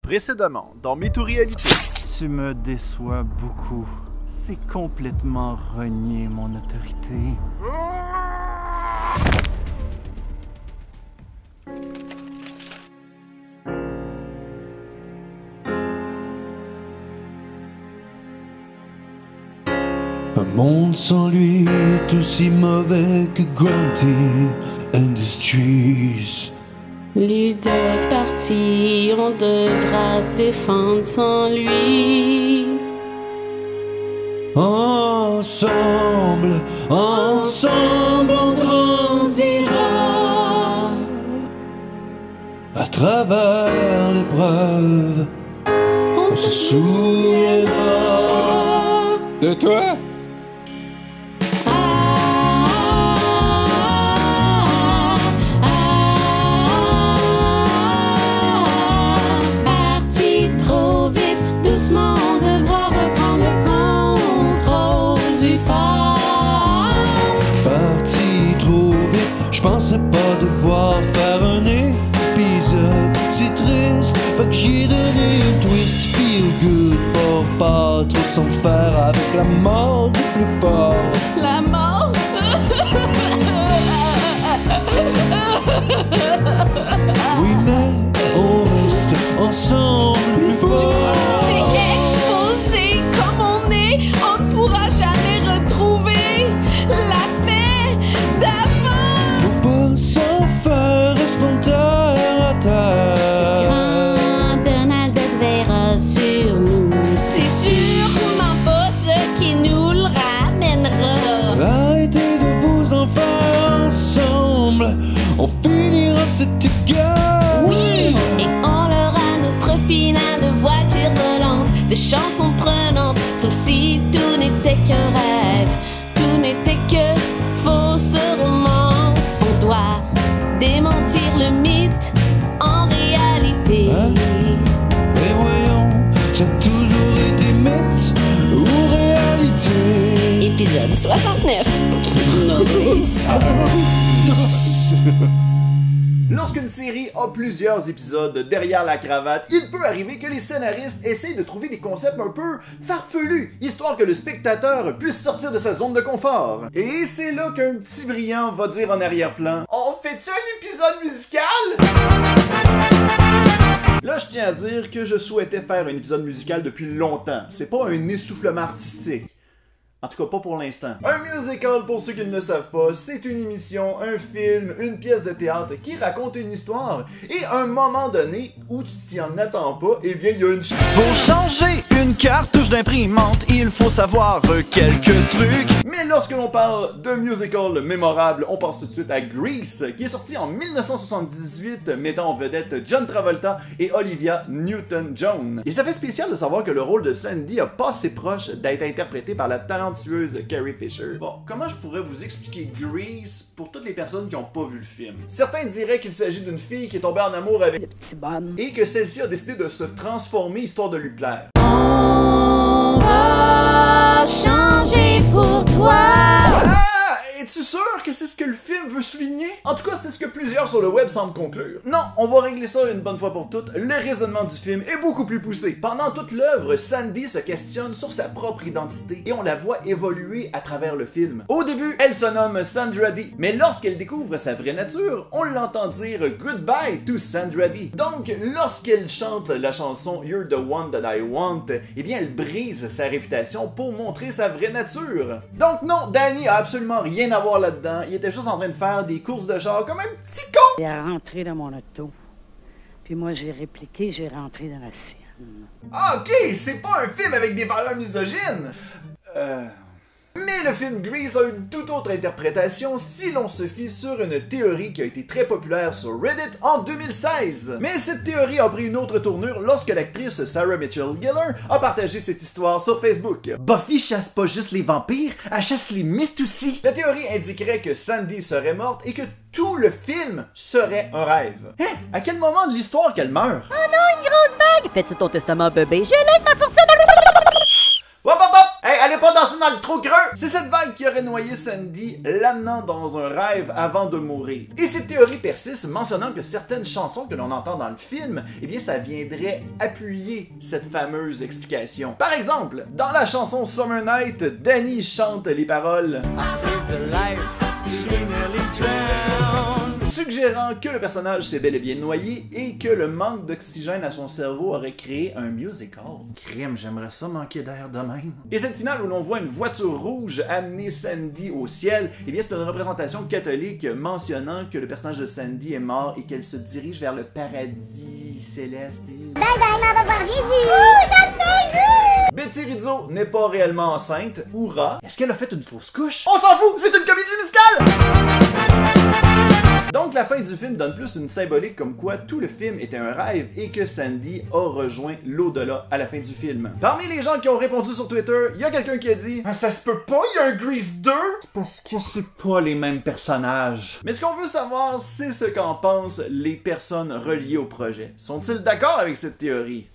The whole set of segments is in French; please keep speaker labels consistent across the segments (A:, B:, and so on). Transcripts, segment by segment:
A: Précédemment, dans MeToo Réalité.
B: Tu me déçois beaucoup. C'est complètement renier mon autorité.
C: Un monde sans lui est aussi mauvais que Grunty Industries.
D: Ludoc parti, on devra se défendre sans lui.
C: Ensemble, ensemble on grandira. À travers l'épreuve, on se souviendra de toi.
D: Parti trop vite, doucement, on devra reprendre le contrôle du phare.
C: Parti trop vite, je pensais pas devoir faire un épisode si triste. Fait que j'ai donné un twist, feel good pour pas trop s'en faire avec la mort du plus fort.
D: La mort.
C: Oui, mais on reste ensemble plus fort.
D: Exposé comme on est, on ne pourra jamais retrouver la paix d'avant.
C: Faut pas s'en faire, restons terre à terre.
D: Grand Donald verra sur nous. C'est sûrement pas ce qui nous le ramènera.
C: Arrêtez de vous en faire ensemble, on finira cette guerre.
D: Oui, et on aura notre finale de voiture volante, de chansons prenantes, sauf si tout n'était qu'un rêve, tout n'était que fausse romance. On doit démentir le mythe en réalité.
C: Hein? Et voyons, ça a toujours été mythe ou réalité.
D: Épisode 69. Novice.
A: Lorsqu'une série a plusieurs épisodes derrière la cravate, il peut arriver que les scénaristes essayent de trouver des concepts un peu farfelus, histoire que le spectateur puisse sortir de sa zone de confort. Et c'est là qu'un petit brillant va dire en arrière-plan « On fait-tu un épisode musical? » Là, je tiens à dire que je souhaitais faire un épisode musical depuis longtemps. C'est pas un essoufflement artistique. En tout cas, pas pour l'instant. Un musical, pour ceux qui ne le savent pas, c'est une émission, un film, une pièce de théâtre qui raconte une histoire. Et à un moment donné, où tu t'y en attends pas, eh bien, il y a une...
B: Pour changer une cartouche d'imprimante, il faut savoir quelques trucs.
A: Mais lorsque l'on parle de musical mémorable, on pense tout de suite à Grease, qui est sorti en 1978, mettant en vedette John Travolta et Olivia Newton-John. Et ça fait spécial de savoir que le rôle de Sandy a pas assez proche d'être interprété par la talentueuse Carrie Fisher. Bon, comment je pourrais vous expliquer Grease pour toutes les personnes qui n'ont pas vu le film? Certains diraient qu'il s'agit d'une fille qui est tombée en amour avec le petit bonhomme et que celle-ci a décidé de se transformer histoire de lui plaire.
D: On va changer pour toi.
A: Es-tu sûr que c'est ce que le film veut souligner? En tout cas, c'est ce que plusieurs sur le web semblent conclure. Non, on va régler ça une bonne fois pour toutes. Le raisonnement du film est beaucoup plus poussé. Pendant toute l'œuvre, Sandy se questionne sur sa propre identité et on la voit évoluer à travers le film. Au début, elle se nomme Sandra Dee, mais lorsqu'elle découvre sa vraie nature, on l'entend dire Goodbye to Sandra Dee. Donc, lorsqu'elle chante la chanson You're the One That I Want, eh bien, elle brise sa réputation pour montrer sa vraie nature. Donc non, Danny a absolument rien à voir là-dedans, il était juste en train de faire des courses de char comme un petit con!
E: Il est rentré dans mon auto. Puis moi, j'ai répliqué, j'ai rentré dans la sienne.
A: Ah, ok, c'est pas un film avec des valeurs misogynes! Mais le film Grease a une toute autre interprétation si l'on se fie sur une théorie qui a été très populaire sur Reddit en 2016. Mais cette théorie a pris une autre tournure lorsque l'actrice Sarah Michelle Gellar a partagé cette histoire sur Facebook. Buffy chasse pas juste les vampires, elle chasse les mythes aussi. La théorie indiquerait que Sandy serait morte et que tout le film serait un rêve. Hein? À quel moment de l'histoire qu'elle meurt?
F: Oh non, une grosse vague! Fais-tu ton testament, bébé? Je lègue ma fortune!
A: Hop hop hop! Hey, allez pas danser personnage trop creux! C'est cette vague qui aurait noyé Sandy, l'amenant dans un rêve avant de mourir. Et cette théorie persiste, mentionnant que certaines chansons que l'on entend dans le film, eh bien ça viendrait appuyer cette fameuse explication. Par exemple, dans la chanson Summer Night, Danny chante les paroles suggérant que le personnage s'est bel et bien noyé et que le manque d'oxygène à son cerveau aurait créé un musical. Crime, j'aimerais ça manquer d'air de même. Et cette finale où l'on voit une voiture rouge amener Sandy au ciel, eh bien c'est une représentation catholique mentionnant que le personnage de Sandy est mort et qu'elle se dirige vers le paradis céleste.
F: Bye bye, on va voir Jésus! Oh, j'appelle!
A: Betty Rizzo n'est pas réellement enceinte. Hourra! Est-ce qu'elle a fait une fausse couche? On s'en fout! C'est une comédie musicale! Donc la fin du film donne plus une symbolique comme quoi tout le film était un rêve et que Sandy a rejoint l'au-delà à la fin du film. Parmi les gens qui ont répondu sur Twitter, il y a quelqu'un qui a dit « Ça se peut pas, il y a un Grease 2? » Parce que c'est pas les mêmes personnages. Mais ce qu'on veut savoir, c'est ce qu'en pensent les personnes reliées au projet. Sont-ils d'accord avec cette théorie?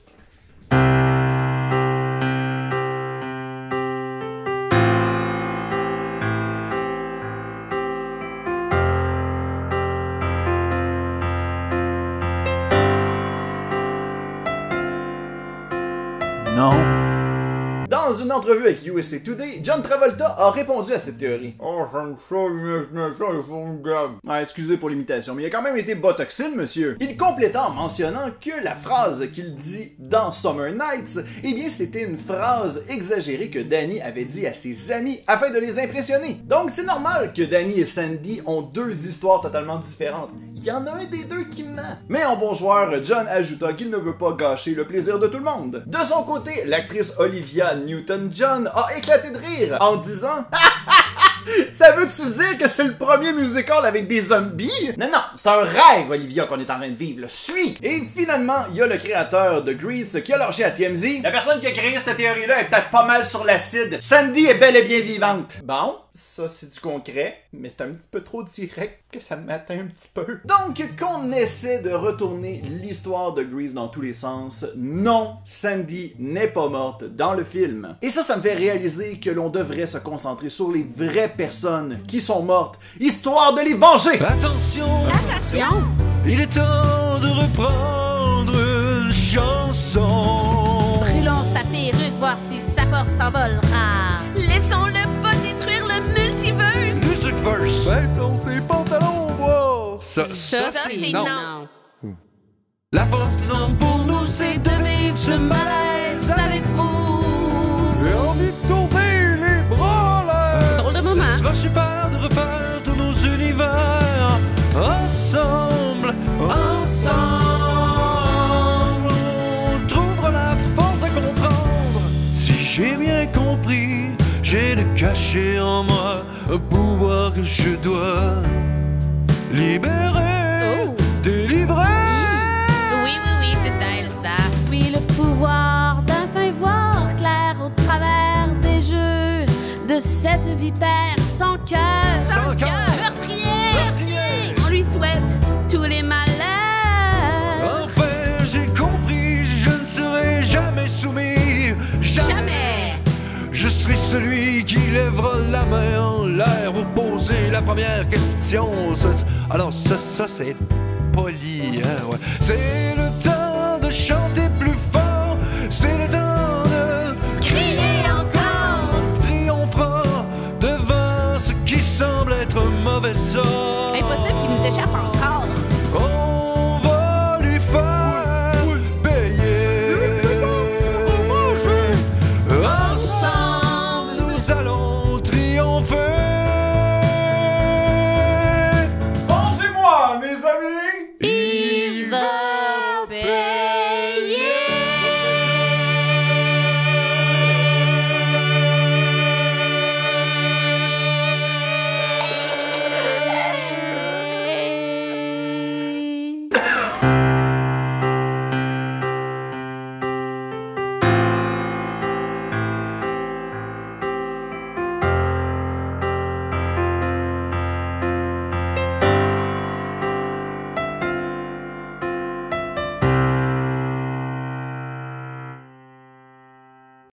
B: Non.
A: Dans une entrevue avec USA Today, John Travolta a répondu à cette théorie. Oh, j'aime ça, l'imagination est formidable. Ah, excusez pour l'imitation, mais il a quand même été botoxé, le monsieur. Il complétait en mentionnant que la phrase qu'il dit dans Summer Nights, eh bien, c'était une phrase exagérée que Danny avait dit à ses amis afin de les impressionner. Donc, c'est normal que Danny et Sandy ont deux histoires totalement différentes. Il y en a un des deux qui ment. Mais en bon joueur, John ajouta qu'il ne veut pas gâcher le plaisir de tout le monde. De son côté, l'actrice Olivia Newton-John a éclaté de rire en disant Ça veut-tu dire que c'est le premier musical avec des zombies? Non, non, c'est un rêve, Olivia, qu'on est en train de vivre, suis! Et finalement, il y a le créateur de Grease qui a lâché à TMZ. La personne qui a créé cette théorie-là est peut-être pas mal sur l'acide. Sandy est bel et bien vivante. Bon, ça c'est du concret, mais c'est un petit peu trop direct que ça m'atteint un petit peu. Donc, qu'on essaie de retourner l'histoire de Grease dans tous les sens, non, Sandy n'est pas morte dans le film. Et ça me fait réaliser que l'on devrait se concentrer sur les vraies personnes qui sont mortes, histoire de les venger!
C: Attention,
D: Attention!
C: il est temps de reprendre une chanson.
D: Brûlons sa perruque, voir si sa force s'envolera. Laissons-le pas détruire le multiverse.
C: Le truc verse.
G: Baissons ses pantalons, voir.
C: Ça,
D: c'est non.
C: La force du nom pour nous, c'est de vivre ce malaise avec vous.
G: J'ai envie de tourner les bras en l'air.
D: Drôle de moment.
C: Ce sera super de refaire tous nos univers ensemble, ensemble. On trouvera la force de comprendre. Si j'ai bien compris, j'ai de cacher en moi un pouvoir que je dois libérer,
D: Oh.
C: délivrer.
D: Oui, c'est ça, Elsa. Oui, le pouvoir d'enfin voir clair au travers des jeux de cette vipère sans cœur.
C: Sans cœur.
D: Meurtrier. On lui souhaite tous les malheurs.
C: Enfin, j'ai compris, je ne serai jamais soumis.
D: Jamais.
C: Je serai celui qui lèvera la main en l'air pour poser la première question. Alors ça c'est poli, hein, ouais. C'est le